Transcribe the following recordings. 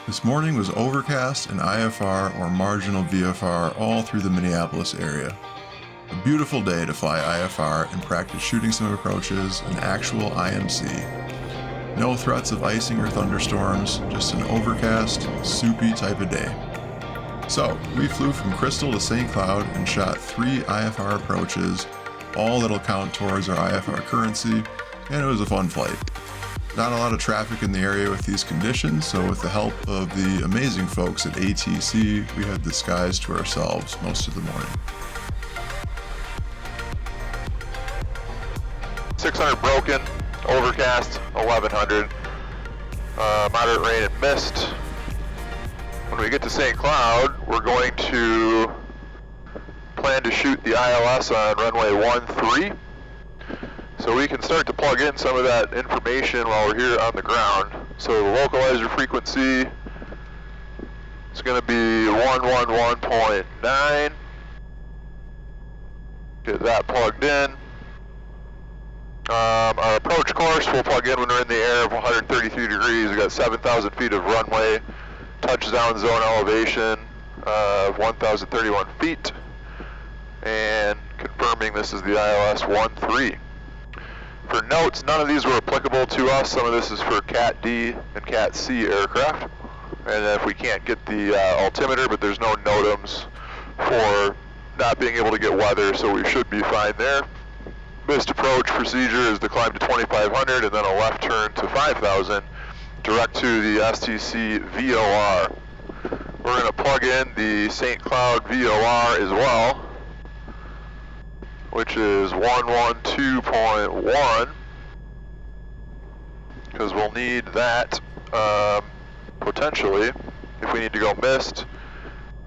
This morning was overcast and IFR or marginal VFR all through the Minneapolis area. A beautiful day to fly IFR and practice shooting some approaches in actual IMC. No threats of icing or thunderstorms, just an overcast, soupy type of day. So, we flew from Crystal to St. Cloud and shot 3 IFR approaches, all that'll count towards our IFR currency, and it was a fun flight. Not a lot of traffic in the area with these conditions, so with the help of the amazing folks at ATC, we had the skies to ourselves most of the morning. 600 broken, overcast, 1100, moderate rain and mist. When we get to St. Cloud, we're going to plan to shoot the ILS on runway 13. So we can start to plug in some of that information while we're here on the ground. So the localizer frequency is going to be 111.9. Get that plugged in. Our approach course we'll plug in when we're in the air of 133 degrees. We've got 7,000 feet of runway, touchdown zone elevation of 1,031 feet, and confirming this is the ILS 13. For notes, none of these were applicable to us. Some of this is for Cat D and Cat C aircraft. And if we can't get the altimeter, but there's no NOTAMs for not being able to get weather, so we should be fine there. Missed approach procedure is to climb to 2,500 and then a left turn to 5,000, direct to the STC VOR. We're going to plug in the St. Cloud VOR as well, which is 112.1, because we'll need that potentially if we need to go missed.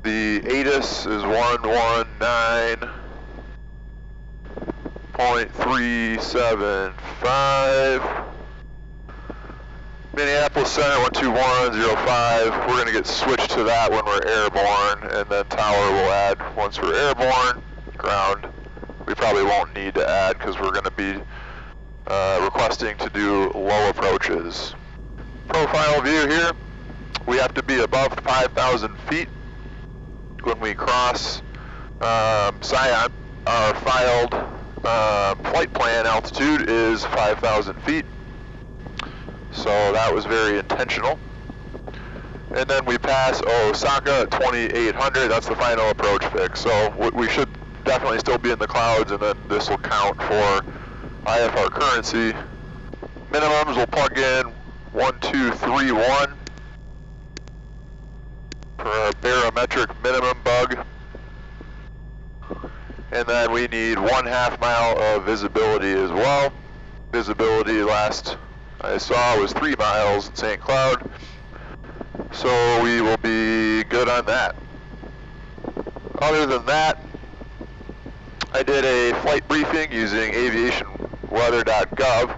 The ATIS is 119.375. Minneapolis Center 12105. We're going to get switched to that when we're airborne, and then tower will add once we're airborne. Ground we probably won't need to add because we're going to be requesting to do low approaches. Profile view here, we have to be above 5,000 feet when we cross Scion. Our filed flight plan altitude is 5,000 feet, so that was very intentional. And then we pass Osaka at 2,800, that's the final approach fix. So we should definitely still be in the clouds, and then this will count for IFR currency. Minimums will plug in 1231 for our barometric minimum bug. And then we need 1/2 mile of visibility as well. Visibility last I saw was 3 miles in St. Cloud. So we will be good on that. Other than that, I did a flight briefing using aviationweather.gov,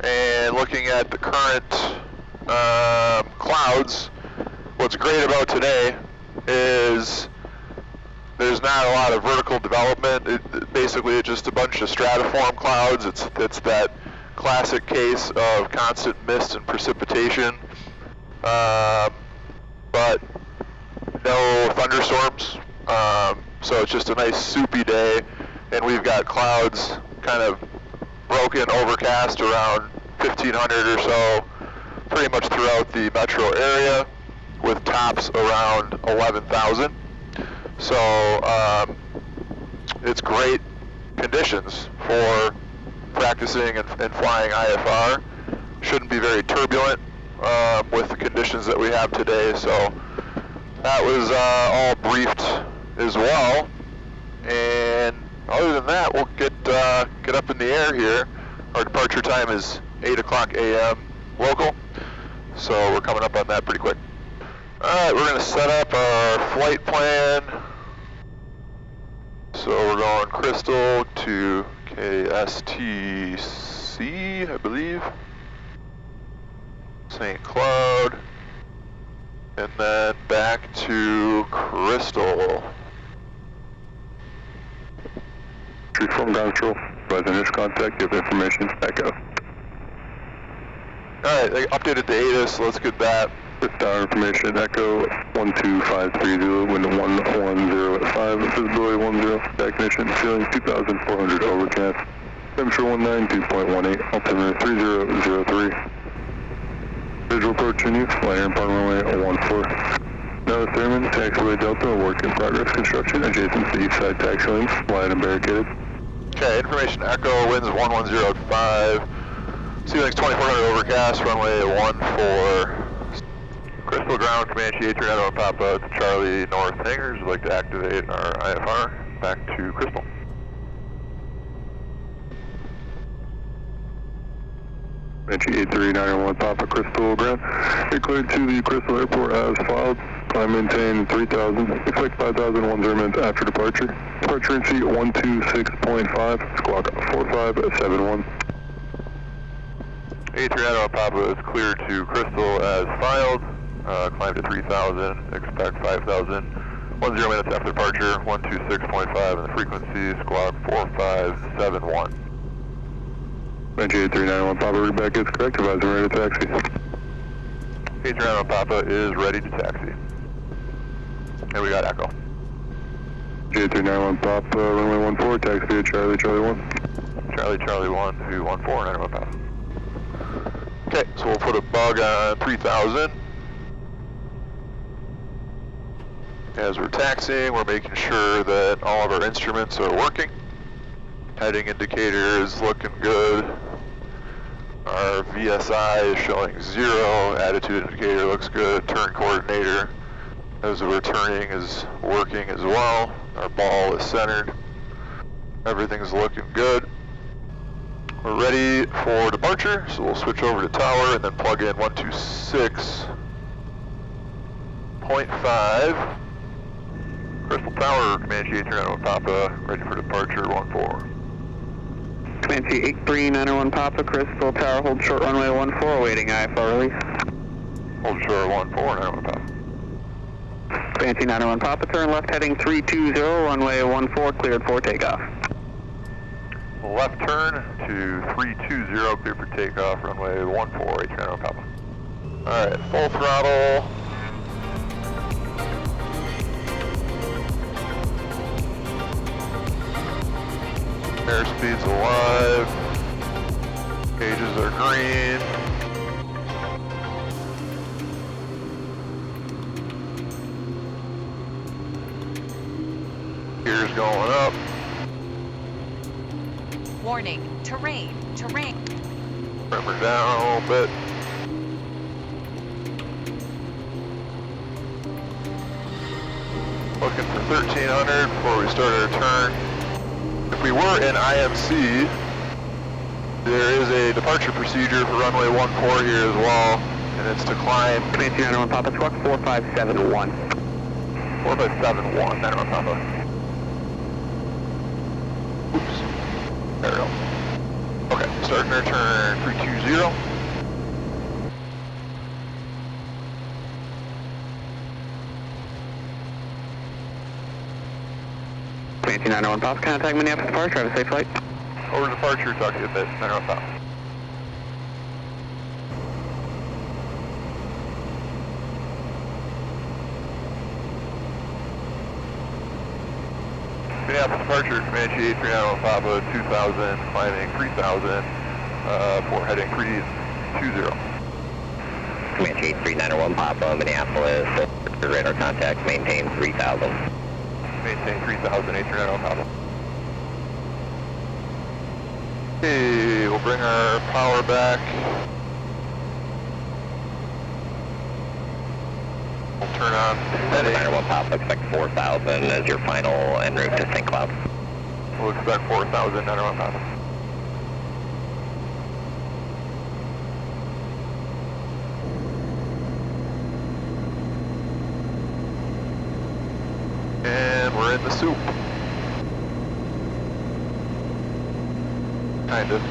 and looking at the current clouds. What's great about today is there's not a lot of vertical development. Basically, it's just a bunch of stratiform clouds. It's that classic case of constant mist and precipitation, but no thunderstorms. So it's just a nice soupy day, and we've got clouds kind of broken, overcast around 1,500 or so, pretty much throughout the metro area, with tops around 11,000. So it's great conditions for practicing and flying IFR. Shouldn't be very turbulent with the conditions that we have today. So that was all briefed as well. And other than that, we'll get up in the air here. Our departure time is 8 o'clock a.m. local, so we're coming up on that pretty quick. Alright, we're going to set up our flight plan. So we're going Crystal to KSTC, I believe. St. Cloud. And then back to Crystal. From ground control, residence contact, give information, back up. Alright, they updated the ATIS, so let's get that Tower information, Echo 12530, wind 110 at 5, visibility 10, ignition, ceiling 2,400 overcast, temperature 192.18, altimeter 3003. Visual approaching you, flying upon runway 14. Now Thurman, taxiway Delta, work in progress construction adjacent to the east side taxi lanes, wide and barricaded. Okay, information Echo, winds 110 at 5, ceiling's 2,400 overcast, runway 14. Crystal ground, Comanche 839 on Papa to Charlie North hangars. We'd like to activate our IFR back to Crystal. Comanche 839 Papa Crystal ground. Get cleared to the Crystal Airport as filed. Climb maintain 3,000. Expect 5,010 minutes after departure. Departure in seat 126.5. Squawk 4571. 839 on Papa is cleared to Crystal as filed. Climb to 3,000. Expect 5,010 minutes after departure. 126.5 and the frequency squawk 4571. Comanche 839 Papa, read back is correct. Advisor ready to taxi. 839 Papa is ready to taxi. And we got Echo. J391 Papa, runway 14, taxi to Charlie, Charlie 1. Charlie 1 to 14, 91 Papa. Okay, so we'll put a bug on 3,000. As we're taxiing, we're making sure that all of our instruments are working. Heading indicator is looking good. Our VSI is showing 0. Attitude indicator looks good. Turn coordinator, as we're turning, is working as well. Our ball is centered. Everything's looking good. We're ready for departure, so we'll switch over to tower and then plug in 126.5. Crystal Tower, Comanche 839 Papa, ready for departure 14. Comanche 83901 Papa, Crystal Tower, hold short runway 14, awaiting IFR release. Hold short 14, 91 Papa. Comanche 901 Papa, turn left heading 320, runway 14, cleared for takeoff. Left turn to 320, clear for takeoff, runway 14, 839 Papa. Alright, full throttle. Airspeed's alive. Gauges are green. Gear's going up. Warning, terrain. Trimmer down a little bit. Looking for 1,300 before we start our turn. If we were in IMC, there is a departure procedure for runway 14 here as well, and it's to climb. Comanche 901 Papa, squawk 4571. 4571, 91 Papa. Oops. There we go. Okay, starting our turn 320. Comanche 901 Papa, contact Minneapolis departure, have a safe flight. Over departure, talk to you a bit, 91 Papa. Minneapolis departure, Comanche 839 Papa, 2,000, climbing 3,000, for heading 320. Comanche 8391 Papa, Minneapolis, radar contact, maintain 3,000. Maintain 3,000, 839 Papa. Okay, we'll bring our power back. We'll turn on heading. 91 Papa, expect 4,000 as your final en route to St. Cloud. We'll expect 4,000, 91 Papa. And we're in the soup. Kind of.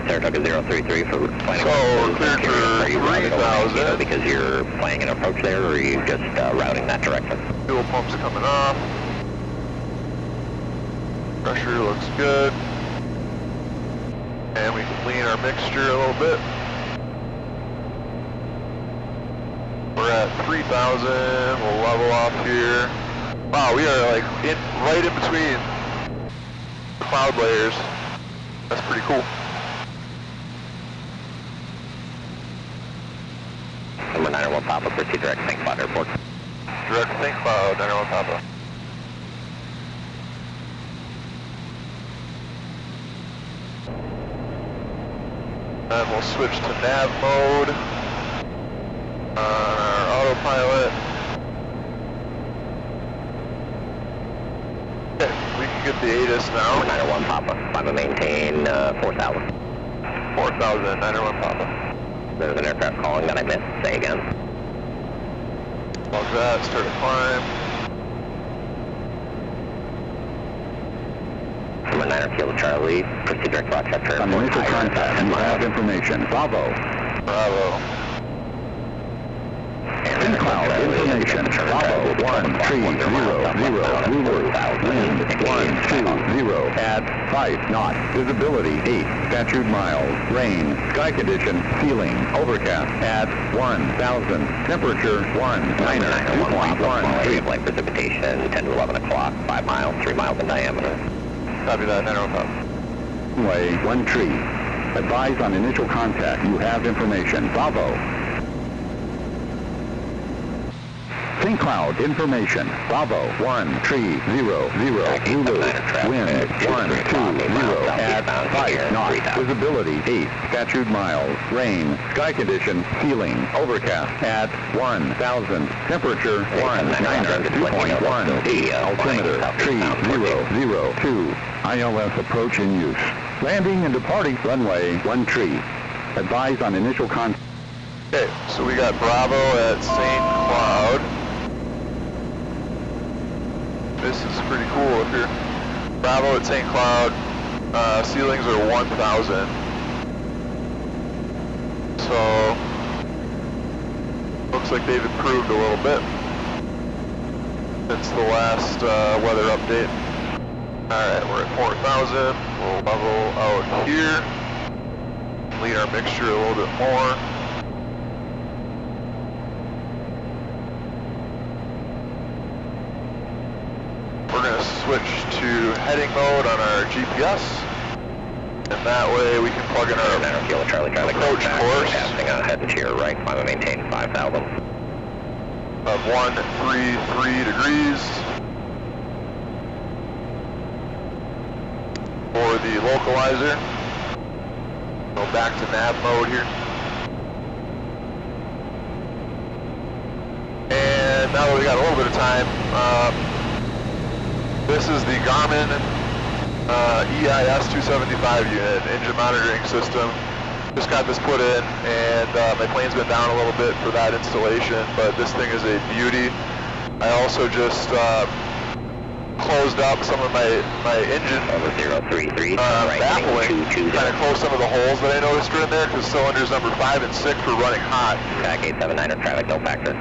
Saratoga 033 for planning. So we're cleared for Are you routing over 3,000. because you're planning an approach there, or are you just routing that direction? Fuel pump's coming off. Pressure looks good. And we can lean our mixture a little bit. at 3,000. We'll level off here. Wow, we are like right in between cloud layers. That's pretty cool. Number 901 Papa, proceed direct St. Cloud Airport. Direct St. Cloud, 901 Papa. And we'll switch to nav mode on our autopilot. Okay, we can get the ATIS now. 901 Papa, Papa maintain 4,000. 4,000, 901 Papa. There's an aircraft calling that I missed. Say again. Log that, start a climb. Number 9 Kilo Charlie, proceed direct Rochester. On initial contact, you have information. Bravo. Bravo. St. Cloud information. Bravo 130 wind 120 at 5 knots. Visibility 8 statute miles. Rain. Sky condition ceiling overcast at 1,000. Temperature 2.13. Wavelength precipitation 10 to 11 o'clock. 5 miles, 3 miles in diameter. Copy that, 901 Papa. Runway 13. Advise on initial contact. You have information. Bravo. St. Cloud information. Bravo 130 Zulu. Wind 120 at 5 knots. Visibility 8 statute miles. Rain. Sky condition ceiling overcast at 1,000. Temperature 2.18. Altimeter 3002. ILS approach in use. Landing and departing runway 13. Advise on initial contact. Okay, so we got Bravo at St. Cloud. This is pretty cool up here. Bravo at St. Cloud. Ceilings are 1,000. So, looks like they've improved a little bit since the last weather update. Alright, we're at 4,000. We'll level out here. Lead our mixture a little bit more. We're going to switch to heading mode on our GPS, and that way we can plug in our approach course Heading to your right, Papa maintain 5,000. of 133 degrees for the localizer. Go back to nav mode here. And now that we got a little bit of time, this is the Garmin EIS 275 unit, engine monitoring system. Just got this put in, and my plane's been down a little bit for that installation, but this thing is a beauty. I also just closed up some of my engine baffling, kind of closed some of the holes that I noticed are in there, because cylinders number 5 and 6 were running hot. Track 879 traffic, no factor.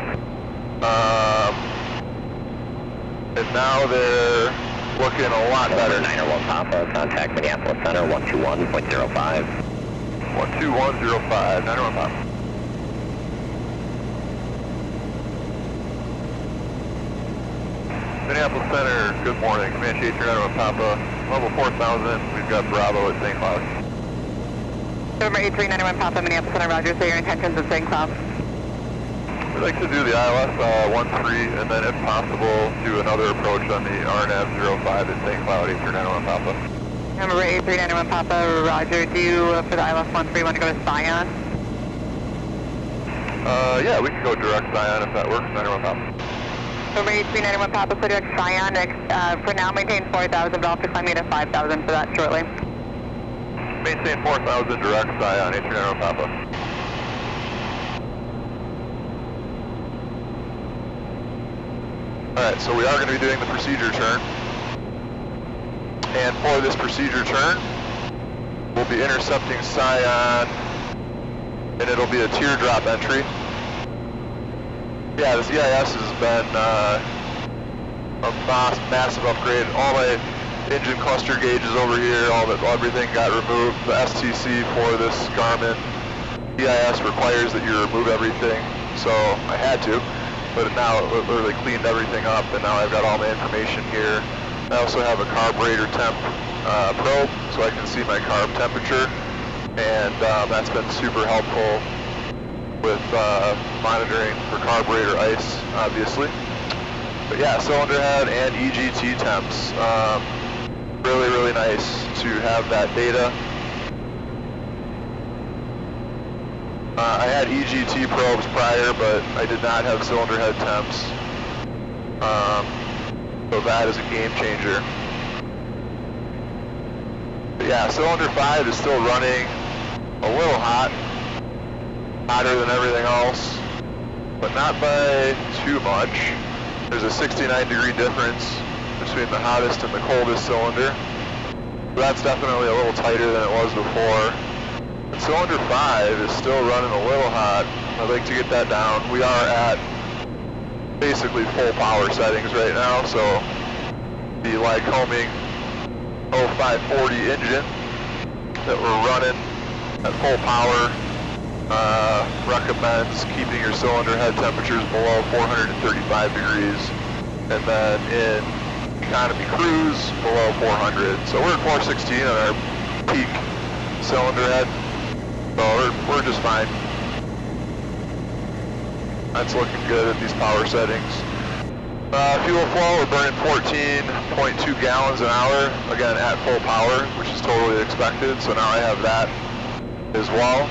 And now they're looking a lot better. 901 Papa, contact Minneapolis Center, 121.05. 12105, 901 Papa. Minneapolis Center, good morning. Comanche 83901 Papa, level 4,000. We've got Bravo at St. Cloud. November 8391 Papa, Minneapolis Center, Roger. Say your intentions at St. Cloud. We'd like to do the ILS 13, and then if possible, do another approach on the RNAV 05 at St. Cloud 83901 Papa. Number 8391 Papa, Roger. Do you, for the ILS 13, want to go to Scion? Yeah, we can go direct Scion if that works, 901 Papa. Number 8391 Papa, so direct Scion. For now, maintain 4,000, but I'll have to climb you to 5,000 for that shortly. Maintain 4,000 direct Scion 83901 Papa. Alright, so we are going to be doing the procedure turn. And for this procedure turn, we'll be intercepting Scion, and it'll be a teardrop entry. Yeah, this EIS has been a massive upgrade. All my engine cluster gauges over here, everything got removed. The STC for this Garmin EIS requires that you remove everything. so I had to. But now it literally cleaned everything up, and now I've got all my information here. I also have a carburetor temp probe, so I can see my carb temperature, and that's been super helpful with monitoring for carburetor ice, obviously. But yeah, cylinder head and EGT temps. Really, really nice to have that data. I had EGT probes prior, but I did not have cylinder head temps. So that is a game changer. But yeah, cylinder 5 is still running a little hot. Hotter than everything else, but not by too much. There's a 69-degree difference between the hottest and the coldest cylinder. So that's definitely a little tighter than it was before. But cylinder 5 is still running a little hot. I'd like to get that down. We are at basically full power settings right now, so the Lycoming 0540 engine that we're running at full power recommends keeping your cylinder head temperatures below 435 degrees, and then in economy cruise below 400. So we're at 416 on our peak cylinder head, so we're just fine. That's looking good at these power settings. Fuel flow, we're burning 14.2 gallons an hour, again at full power, which is totally expected, so now I have that as well,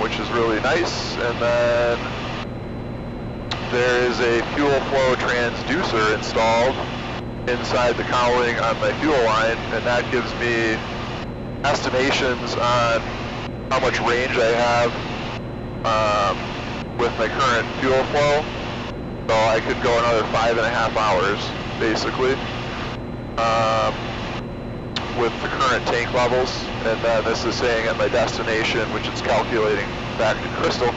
which is really nice. And then there is a fuel flow transducer installed inside the cowling on my fuel line, and that gives me estimations on how much range I have with my current fuel flow. So I could go another 5.5 hours, basically, with the current tank levels. And then this is saying at my destination, which it's calculating back to Crystal,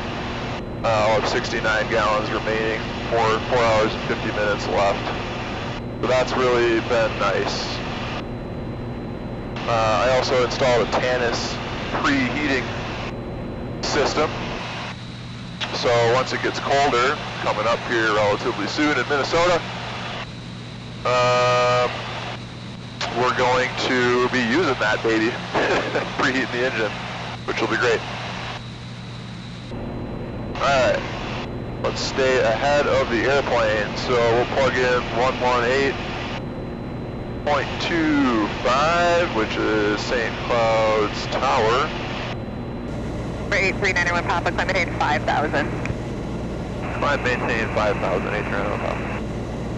I'll have 69 gallons remaining, 4 hours and 50 minutes left. So that's really been nice. I also installed a Tannis preheating system. So once it gets colder, coming up here relatively soon in Minnesota, we're going to be using that baby, preheating the engine, which will be great. Alright, let's stay ahead of the airplane. So we'll plug in 118.25, which is St. Cloud's Tower. For 8391 Papa, climb maintain 5,000. Climb maintain 5,000, 8391 Papa.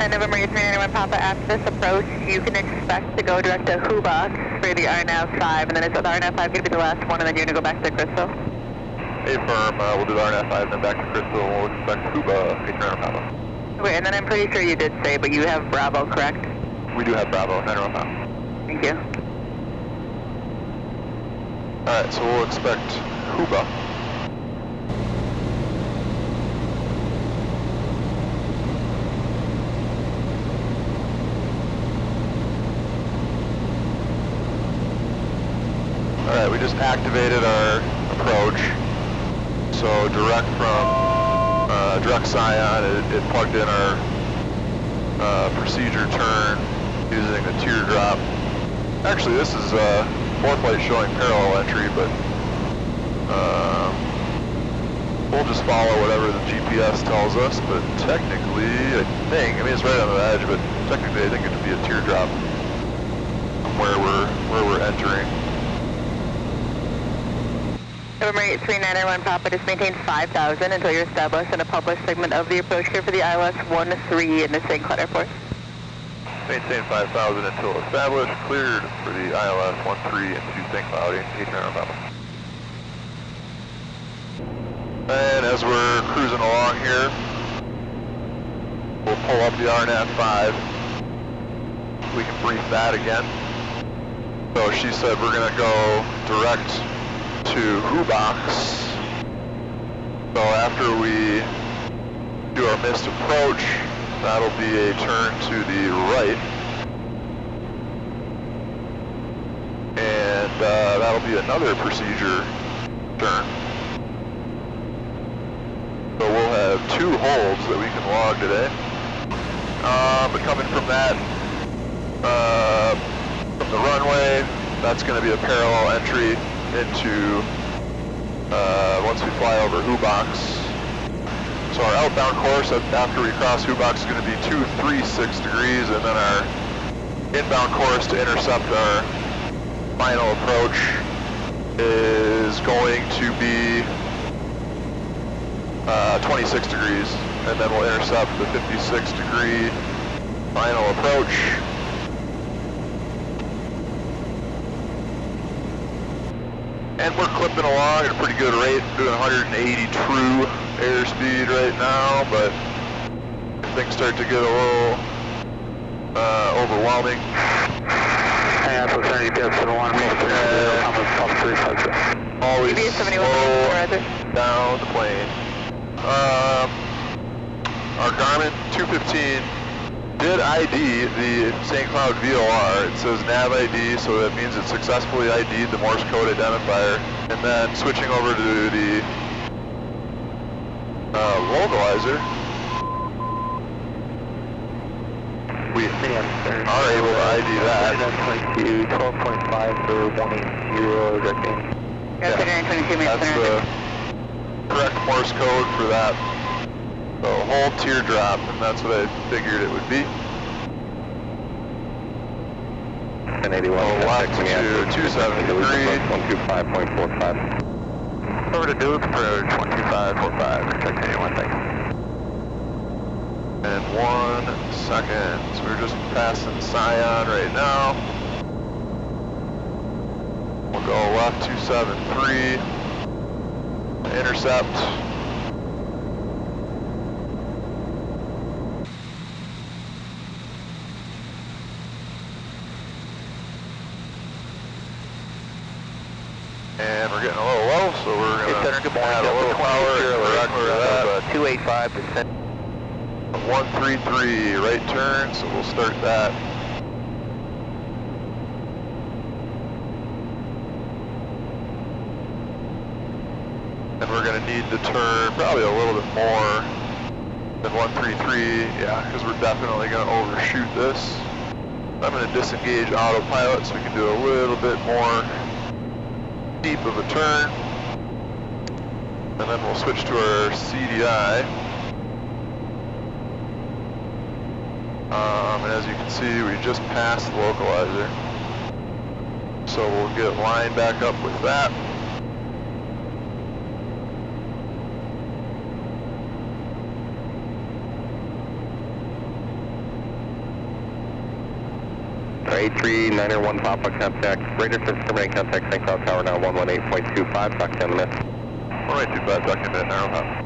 And November 8391 Papa, after this approach, you can expect to go direct to Hubox for the RNAV 5, and then is the RNAV 5 going to be the last one, and then you're going to go back to Crystal? A firm, we'll do the RNAV 5 and then back to Crystal, and we'll expect Huba, 8391 Papa. Okay, and then I'm pretty sure you did say, but you have Bravo, correct? We do have Bravo, 91 Papa. Thank you. Alright, so we'll expect Huba. Alright, we just activated our approach. So direct from direct Scion, it plugged in our procedure turn using a teardrop. Actually, this is 4-plate showing parallel entry, but we'll just follow whatever the GPS tells us. But technically, I mean it's right on the edge, but technically I think it would be a teardrop from where we're entering. November 8391 Papa, just maintain 5,000 until you're established in a published segment of the approach clear for the ILS 13 in the St. Cloud Airport. Maintain 5,000 until established, cleared for the ILS 13 into St. Cloud, 8391 Papa. And as we're cruising along here, we'll pull up the RNAV 5. We can brief that again. So she said we're going to go direct to Hubox. So after we do our missed approach, that'll be a turn to the right. And that'll be another procedure turn. So we'll have 2 holds that we can log today. But coming from that, from the runway, that's going to be a parallel entry into, once we fly over Hubox. So our outbound course after we cross Hubox is going to be 236 degrees, and then our inbound course to intercept our final approach is going to be 26 degrees, and then we'll intercept the 56 degree final approach. And we're clipping along at a pretty good rate, doing 180 true airspeed right now, but if things start to get a little overwhelming. Yeah, so 70 pips and 1 always UBS 71, slow down the plane. Our Garmin 215 did ID the St. Cloud VOR. It says nav ID, so that means it successfully ID'd the Morse code identifier. And then switching over to the localizer, we are able to ID that. 12.5 for 180 directing. Yeah, 22 minutes. That's the correct Morse code for that. So hold teardrop, and that's what I figured it would be. 1081. Left to 273. 125.45. Over to Duluth Approach 12545. Check anyone, thanks. And 1 second. So we're just passing Scion right now. We'll go left 273. Intercept. And we're getting a little low, so we're going to add a little power correct for that. 285 to 133 right turn, so we'll start that. And we're going to need to turn probably a little bit more than 133, yeah, because we're definitely going to overshoot this. I'm going to disengage autopilot so we can do a little bit more deep of a turn. And then we'll switch to our CDI. And as you can see, we just passed the localizer. So we'll get lined back up with that. A3901 Papa contact, radar system terminating contact, St. Cloud Tower now 118.25, talk 10 minutes. 118.25, talk 10 minutes, narrow Papa.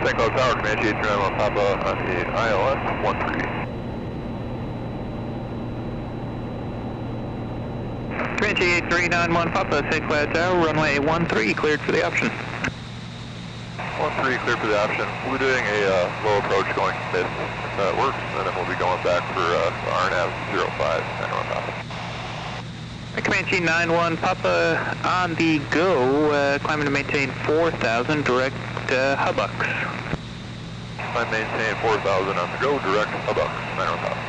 St. Cloud Tower, Comanche 8391 Papa on the ILS 13. Comanche 8391 Papa, St. Cloud Tower, runway 13, cleared for the option. 13, clear for the option. We're doing a low approach going mid, if that works, and then we'll be going back for RNAV 05, 91 Papa. Comanche 91 Papa on the go, climbing to maintain 4,000, direct Hubbux. I maintain 4,000 on the go, direct Hubbux, 91 Papa.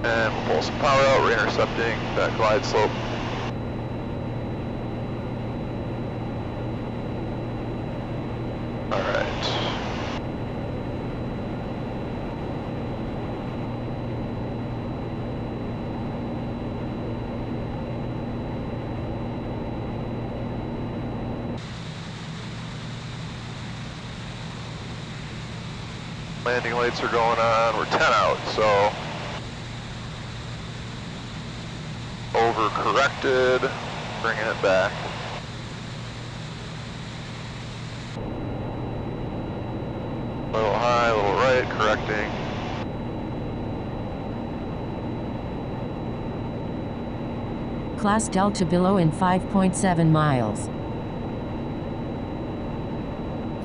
And we'll pull some power out, we're intercepting that glide slope. Alright. Landing lights are going on, we're 10 out, so over-corrected, bringing it back. A little high, a little right, correcting. Class Delta below in 5.7 miles.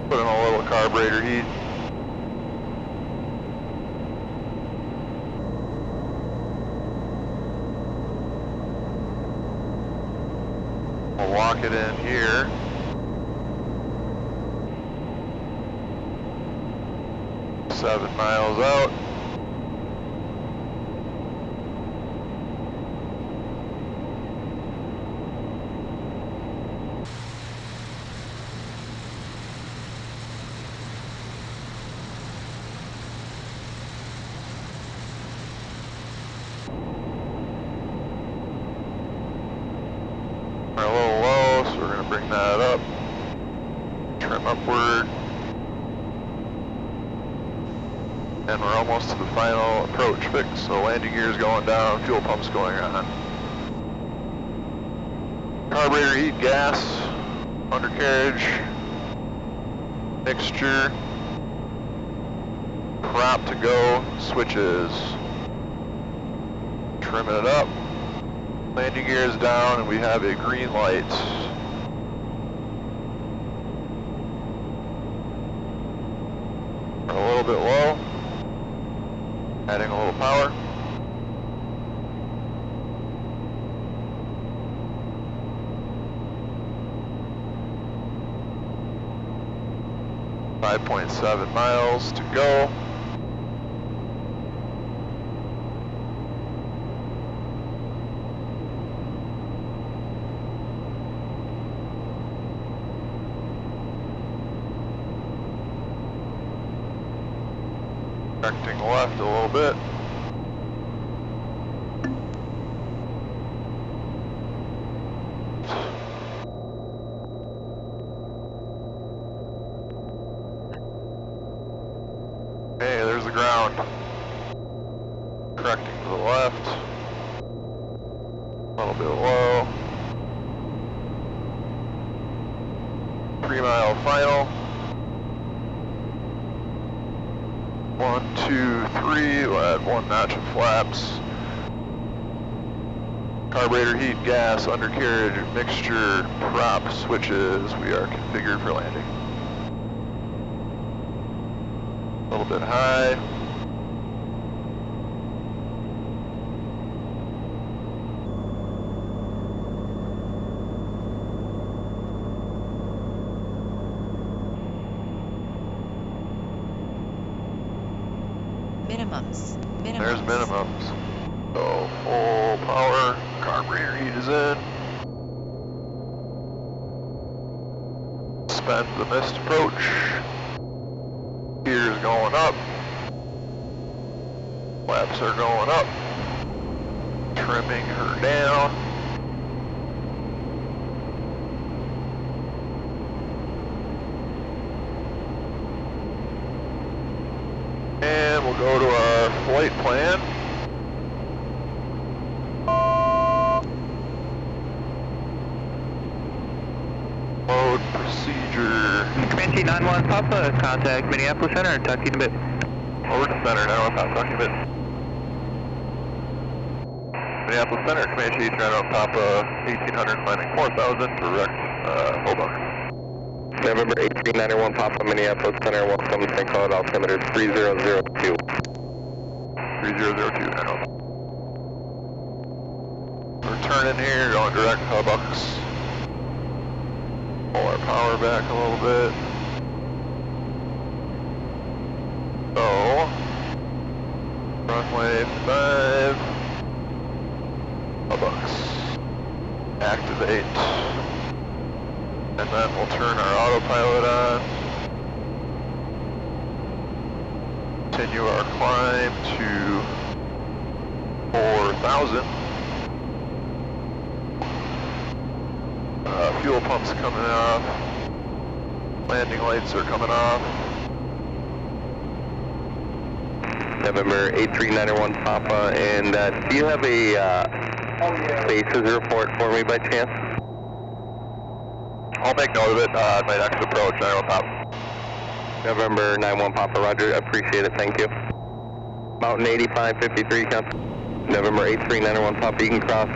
Put in a little carburetor heat. We'll lock it in here. 5.7 miles out. We're a little low, so we're going to bring that up. Trim upward. And we're almost to the final approach fix, so landing gear's going down, fuel pump's going on. Carburetor heat, gas, undercarriage, mixture, prop to go, switches. Trimming it up. Landing gear is down and we have a green light. We're a little bit low. Adding a little power. .7 miles to go. Correcting left a little bit. Okay, there's the ground. Correcting to the left. A little bit low. 3 mile final. 1, 2, 3, we'll add 1 notch of flaps. Carburetor heat, gas, undercarriage, mixture, prop, switches. We are configured for landing. A little bit high. Minimums. There's minimums. So full power, carburetor heat is in. Suspend the missed approach. Gear's going up. Flaps are going up. Trimming her down. And we'll go to our flight plan. Mode procedure. Comanche 9-1 Papa, contact Minneapolis Center, talk to you in a bit. Over to center now, I'll talk to you a bit. Minneapolis Center, Comanche 9-1 Papa, 1800 landing 4000, direct Hobart. November 8391 Papa, Minneapolis Center, welcome to St. Cloud, altimeter 3002. 3002, 9-1. We're turning here, going direct Hubucks. Pull our power back a little bit. So, runway 5, Hubucks. Activate. And then we'll turn our autopilot on. Continue our climb to 4,000. Fuel pumps coming off. Landing lights are coming off. November 8391 Papa, and do you have a basis report for me by chance? I'll make note of it on my next approach, 9-1 Papa. November 91 Papa, roger, appreciate it, thank you. Mountain 8553, count. November 8391 Papa, you can cross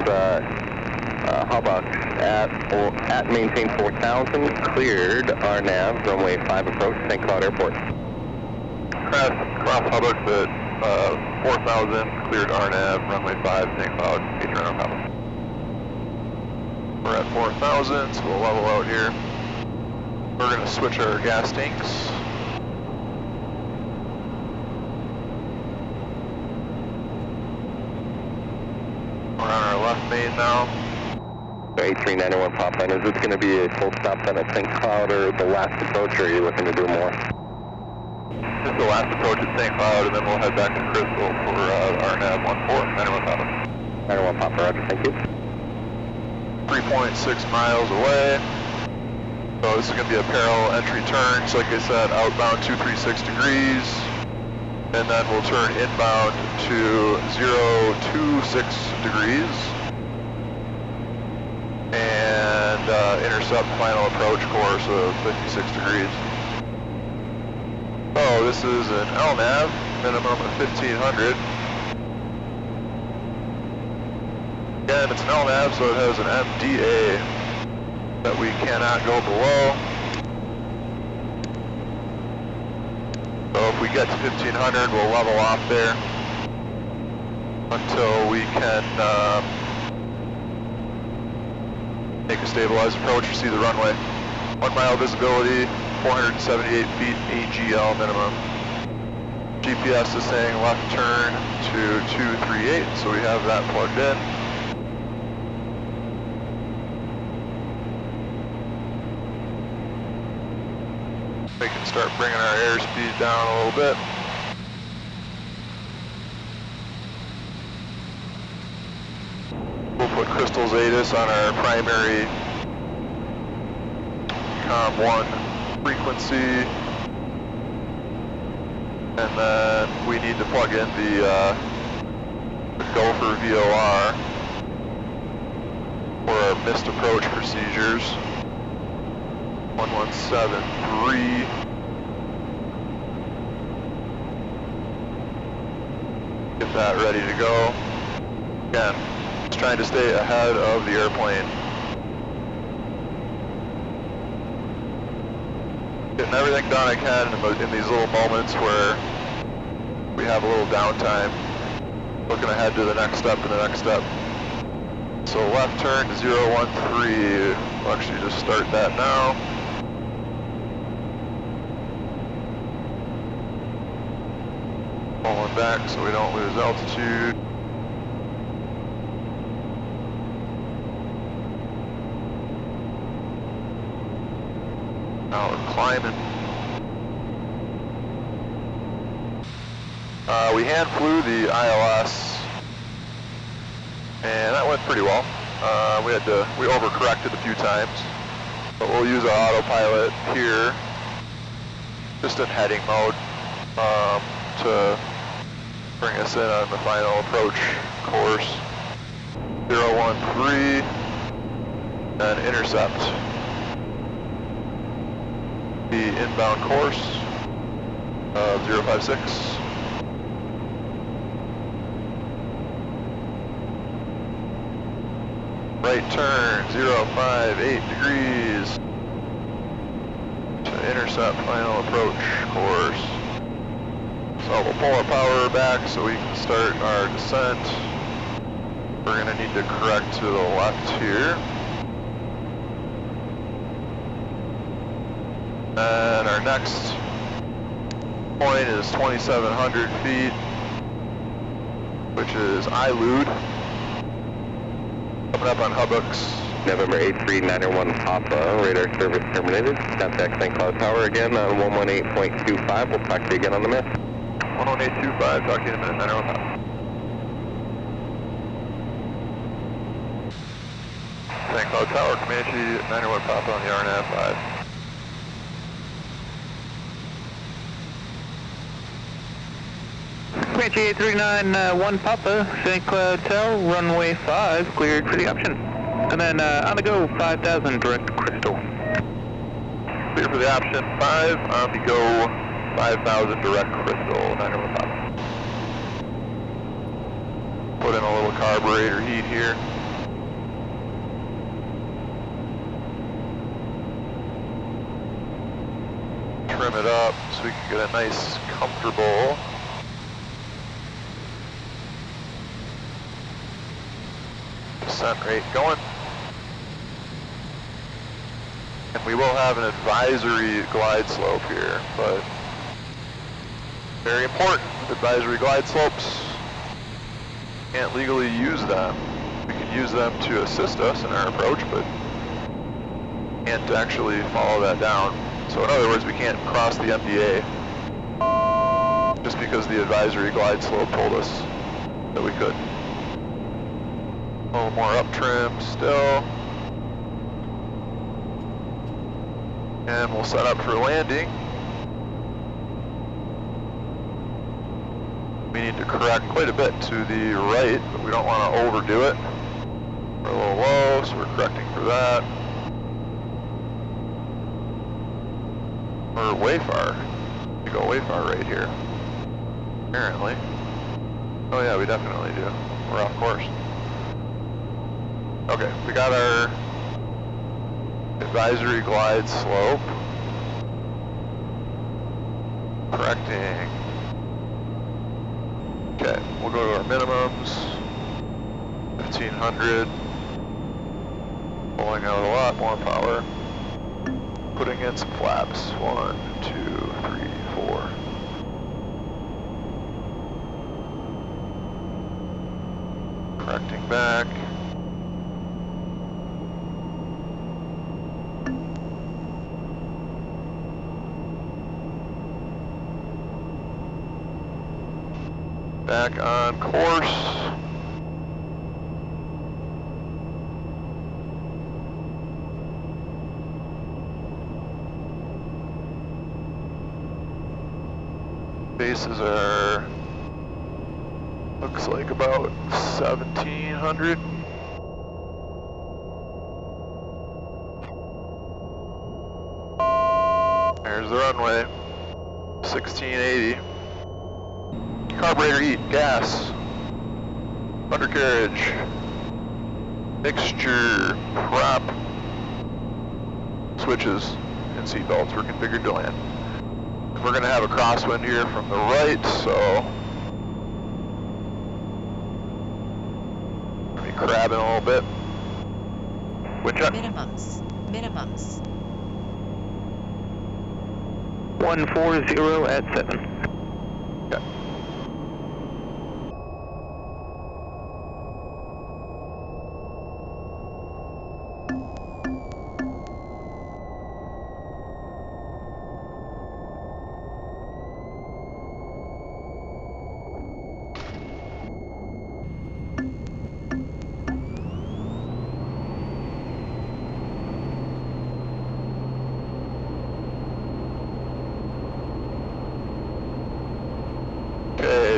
Hubucks at maintain 4000, cleared RNAV, runway 5 approach, St. Cloud Airport. Cross Hubucks at 4,000, cleared RNAV, runway 5, St. Cloud, 8391 Papa. We're at 4,000, so we'll level out here. We're going to switch our gas tanks. now. 8391 Papa, and is this going to be a full stop then at St. Cloud or the last approach, or are you looking to do more? This is the last approach at St. Cloud, and then we'll head back to Crystal for RNAV 14, 91 Papa. 91 Papa, roger, thank you. 3.6 miles away. So this is going to be a parallel entry turn, so like I said, outbound 236 degrees, and then we'll turn inbound to 026 degrees, and intercept final approach course of 56 degrees. So this is an LNAV, minimum of 1500. Again, it's an LNAV, so it has an MDA that we cannot go below. So if we get to 1500, we'll level off there until we can make a stabilized approach or see the runway. 1 mile visibility, 478 feet, AGL minimum. GPS is saying left turn to 238, so we have that plugged in. We can start bringing our airspeed down a little bit. We'll put Crystal Zetas on our primary COM1 frequency, and then we need to plug in the Gopher VOR for our missed approach procedures. 1173. Get that ready to go. Again, just trying to stay ahead of the airplane. Getting everything done I can in these little moments where we have a little downtime. Looking ahead to the next step and the next step. So left turn to 013. We'll actually just start that now. Pulling back so we don't lose altitude. Now we're climbing. We hand flew the ILS, and that went pretty well. We overcorrected a few times, but we'll use our autopilot here, just in heading mode, to bring us in on the final approach course. 013, and intercept the inbound course of 056. Right turn, 058 degrees to intercept final approach course. So we'll pull our power back so we can start our descent. We're going to need to correct to the left here. And our next point is 2,700 feet, which is ILUD. Coming up on Hubbocks. November 8391 Papa, radar service terminated. Contact St. Cloud Tower again on 118.25. We'll talk to you again on the mist. 11825, talk to you in a minute, 91 Papa. St. Cloud Tower, Comanche, 91 Papa on the RNAV 5. Comanche 8391 Papa, St. Cloud Tower, runway 5, cleared for the option. And then on the go, 5,000 direct to Crystal. Clear for the option 5, on the go 5,000 direct Crystal, 91 Papa. Put in a little carburetor heat here. Trim it up so we can get a nice, comfortable descent rate going. And we will have an advisory glide slope here, but very important with advisory glide slopes. Can't legally use them. We can can use them to assist us in our approach, but can't actually follow that down. So in other words, we can't cross the MDA just because the advisory glide slope told us that we could. A little more up trim still. And we'll set up for landing. We need to correct quite a bit to the right, but we don't want to overdo it. We're a little low, so we're correcting for that. We're way far. We go way far right here. Apparently. Oh yeah, we definitely do. We're off course. Okay, we got our advisory glide slope. Correcting. Okay, we'll go to our minimums. 1500. Pulling out a lot more power. Putting in some flaps. 1, 2, 3, 4. Correcting back. Back on course. Bases are, looks like about 1700. There's the runway, 1680. Carburetor heat, gas, undercarriage, mixture, prop, switches, and seat belts were configured to land. We're going to have a crosswind here from the right, so let me crab in a little bit. Winch up. Minimums. 140 at 7. Okay.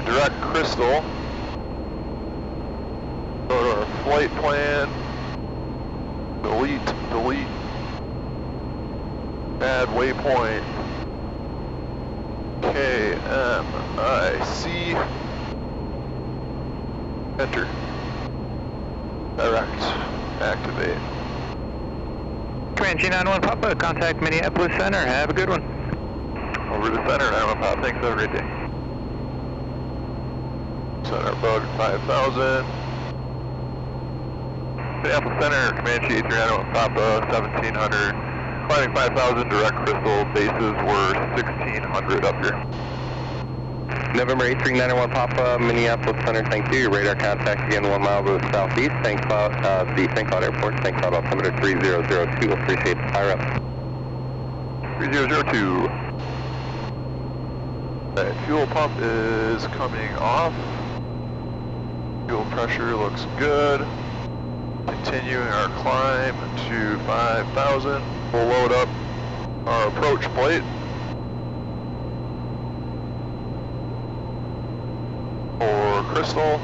Direct crystal. Go to our flight plan. Delete. Add waypoint. KMIC. Enter. Direct. Activate. Comanche 91 Papa, contact Minneapolis Center. Have a good one. Over to center, 91 Papa. Thanks, have a great day. Center bug 5000. Minneapolis Center, Comanche 8391 Papa 1700. Climbing 5000, direct crystal, bases were 1600 up here. November 8391 Papa, Minneapolis Center, thank you. Your radar contact again 1 mile to the southeast, St. Cloud, the St. Cloud Airport, St. Cloud altimeter 3002. Appreciate the fire up. 3002. Okay, fuel pump is coming off. Fuel pressure looks good. Continuing our climb to 5000. We'll load up our approach plate. For crystal.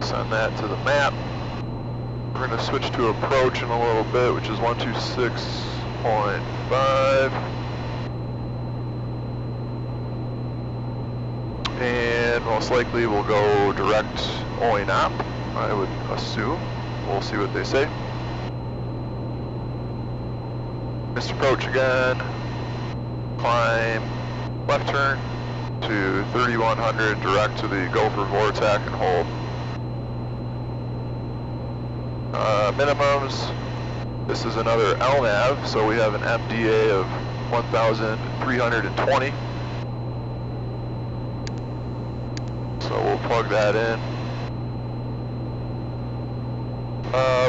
Send that to the map. We're going to switch to approach in a little bit, which is 126.5. And most likely we'll go direct OINAP, I would assume. We'll see what they say. Missed approach again. Climb left turn to 3100 direct to the Gopher Vortex and hold. Minimums. This is another LNAV, so we have an MDA of 1,320. So So we'll plug that in.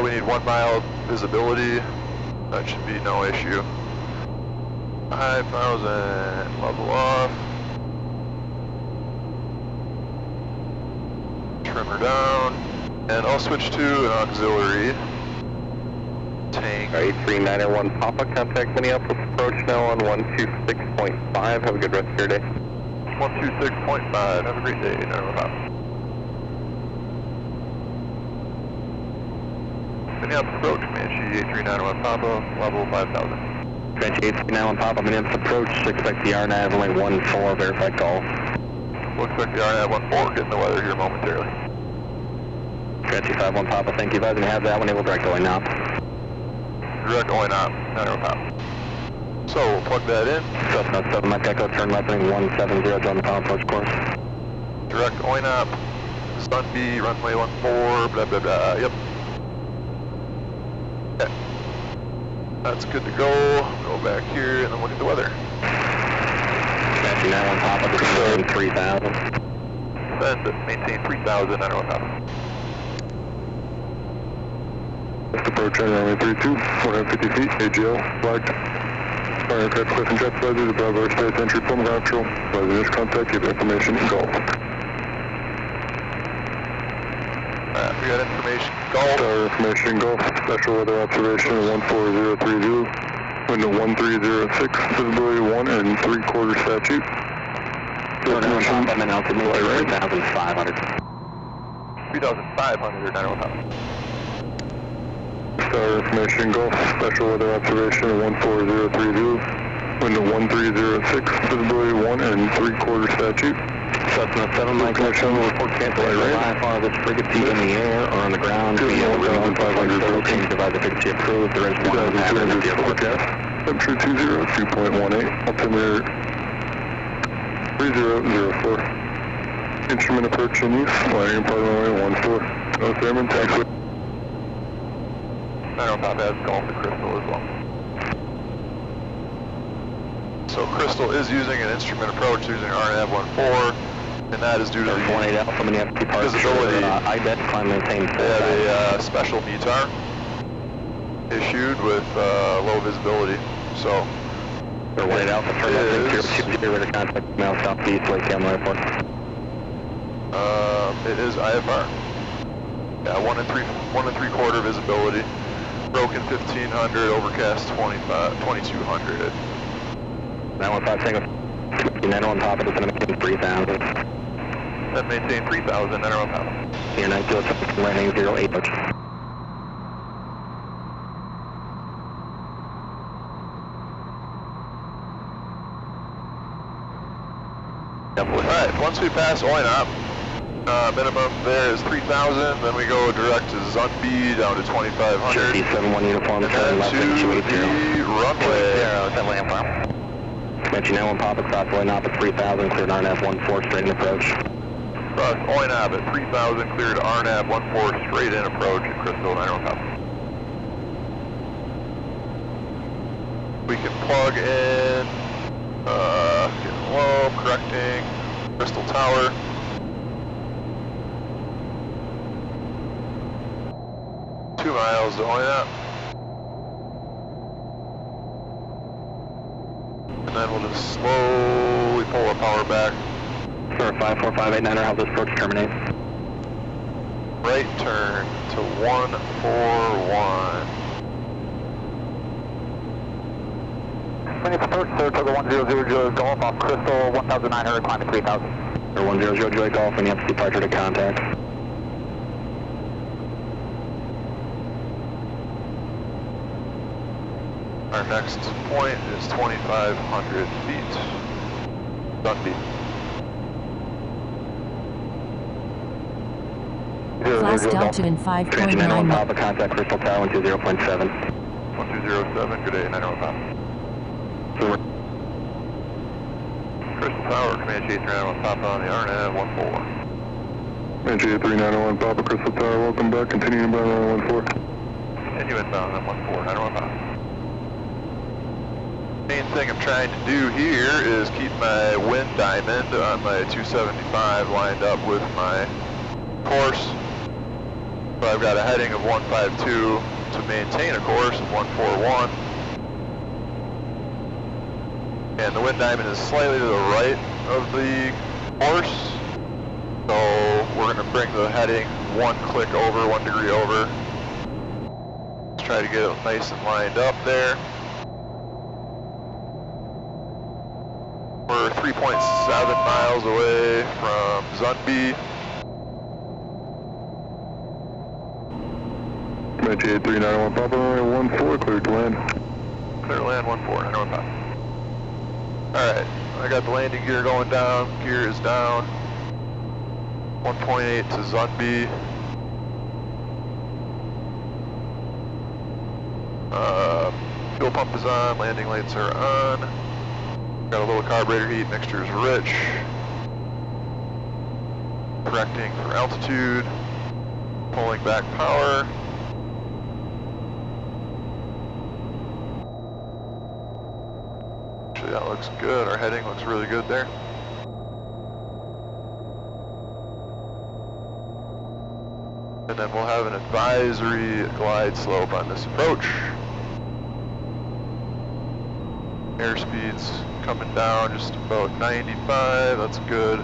We need 1 mile visibility. That should be no issue. 5,000, level off. Trimmer down. And I'll switch to an auxiliary tank. 8391 Papa, contact Minneapolis approach now on 126.5. Have a good rest of your day. 126.5, have a great day. Minneapolis approach, Comanche 8391 Papa, level 5,000. Comanche 8391 Papa, Minneapolis approach, expect the RNAV only 14, verified call. We'll expect the RNAV 14, getting the weather here momentarily. Comanche 51 Papa, thank you, advising to have that one, able direct going up. Direct going up, 91 Papa. So we'll plug that in. Cessna 7 Mike Echo, turn left heading 170 on the power approach course. Direct going up, Sun B, runway 14, blah blah blah, yep. Okay. That's good to go. Go back here and then look at the weather. Comanche 91 Papa, descend 3,000. Then maintain 3,000, 91 Papa. Just approach runway 32, 150 feet, AGL, flagged. Fire aircraft clear from jet advisor to Bravo airspace entry from ground control. Advisor initial contact, give information in Gulf. Alright, we got information Gulf. Information Gulf, special weather observation 14030, window 1306, visibility 1 and 3/4 statute. Information, I'm in altitude 3,500. 3,500, 91 Papa. Star information Gulf, special weather observation 14030, window 1306, visibility 1 and 3/4 statute. Cessna 7 Mike Echo, report cancellation IFR of this frigate in the air or on the ground via 1,500 change divided frequency approved. There is one inhabitant at the airport. Temperature 20, 2.18, altimeter 3004. Instrument approach in use, wiring part runway 14. No Thurman, taxi. 91 Papa has Gulf to Crystal as well. So Crystal is using an instrument approach using RNAV 14, and that is due to the 18 Alpha Minneapolis departure. visibility. IDET, climb maintain. They have a special METAR issued with low visibility. So they're 18 Alpha, turn left into 0 radar contact now southeast Lake Cameron Airport. it is IFR. Yeah, 1 and 3/4 visibility. Broken 1500, overcast 2200. 915 single. 91 Papa, it's going to maintain 3,000. Then maintain 3,000, 91 Papa. Here 907, landing 08 approach. Alright, once we pass Oinop, minimum there is 3,000, then we go direct to Zunbi down to 2,500. Cherokee 71 uniform, And turn then left to into the 280. runway. 10 land farm. Comanche 91 Papa, cross Oinop at 3,000, cleared RNAV 14, straight in approach. Cross Oinop at 3,000, cleared RNAV 14, straight in approach at Crystal 91 Papa. We can plug in, getting low, correcting, Crystal Tower. Two miles to Oinop. And then we'll just slowly pull our power back. Sir, 54589, how this approach terminate? Right turn to 141. Minutes approach, sir, Togo 100 Golf off Crystal, 1,900, climb to 3,000. Or 100 Juliet Golf, and you have departure to contact. Our next point is 2,500 feet. Dundee. Class Delta in Comanche 91 5.9 Papa, contact Crystal Tower 120.7. 1207, good day, 91 Papa. Super. Crystal Tower, Comanche 8391 Papa on the RNAV 14. Comanche 8391 Papa, Crystal Tower, welcome back, continue inbound on 14. Continue inbound on 14, 91 Papa. Main thing I'm trying to do here is keep my wind diamond on my 275 lined up with my course. So I've got a heading of 152 to maintain a course of 141. And the wind diamond is slightly to the right of the course. So we're going to bring the heading 1 click over, 1 degree over. Let's try to get it nice and lined up there. We're 3.7 miles away from Zunby. Comanche 8391 Papa, runway 14, clear to land. Clear to land 14, 91 Papa. Alright, I got the landing gear going down, gear is down. 1.8 to Zunby. Fuel pump is on, landing lights are on. Got a little carburetor heat, mixture is rich. Correcting for altitude. Pulling back power. Actually, that looks good. Our heading looks really good there. And then we'll have an advisory glide slope on this approach. Airspeed's coming down just about 95, that's good.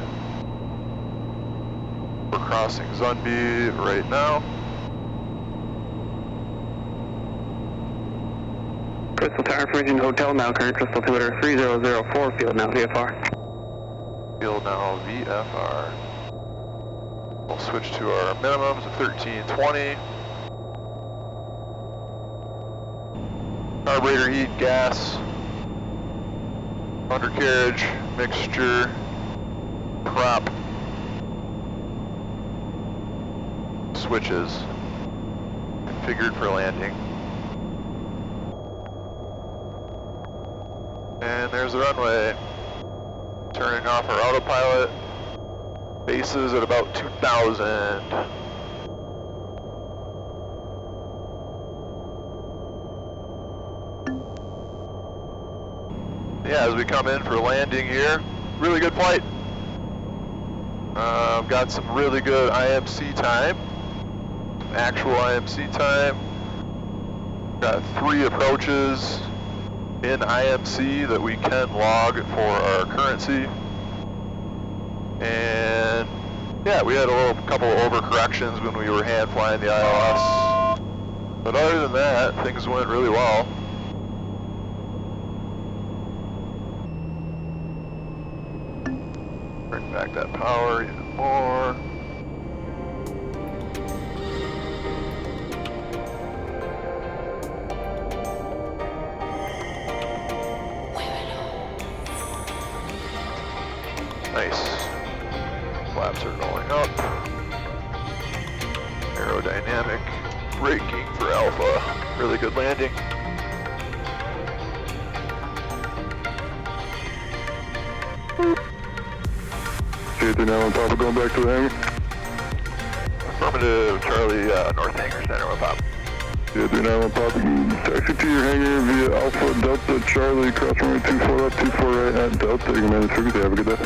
We're crossing Zunby right now. Crystal Tower, Virgin Hotel, now current Crystal 3004, field now VFR. Field now VFR. We'll switch to our minimums of 1320. Carburetor heat, gas, undercarriage, mixture, prop, switches, configured for landing. And there's the runway. Turning off our autopilot. Bases at about 2,000. Yeah, as we come in for landing here, really good flight. Got some really good IMC time, actual IMC time. Got 3 approaches in IMC that we can log for our currency. And yeah, we had a couple of overcorrections when we were hand flying the ILS. But other than that, things went really well. Bring back that power even more. Nice. Flaps are going up. Aerodynamic braking for Alpha. Really good landing. J39 Papa, going back to the hangar. Affirmative, Charlie, North Hangar Center, one pop. J39 Papa, taxi to your hangar via Alpha Delta Charlie, cross runway 24 left, 24 right at Delta. You can manage frequency, have a good day.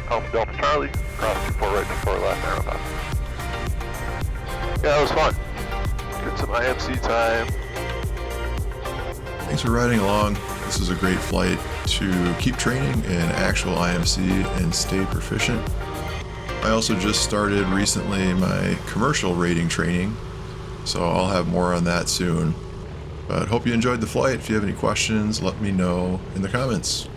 Alpha Delta Charlie, cross 24 right, 24 left, narrow pop. Yeah, that was fun. Get some IMC time. Thanks for riding along. This is a great flight to keep training in actual IMC and stay proficient. I also just started recently my commercial rating training, so I'll have more on that soon. But hope you enjoyed the flight. If you have any questions, let me know in the comments.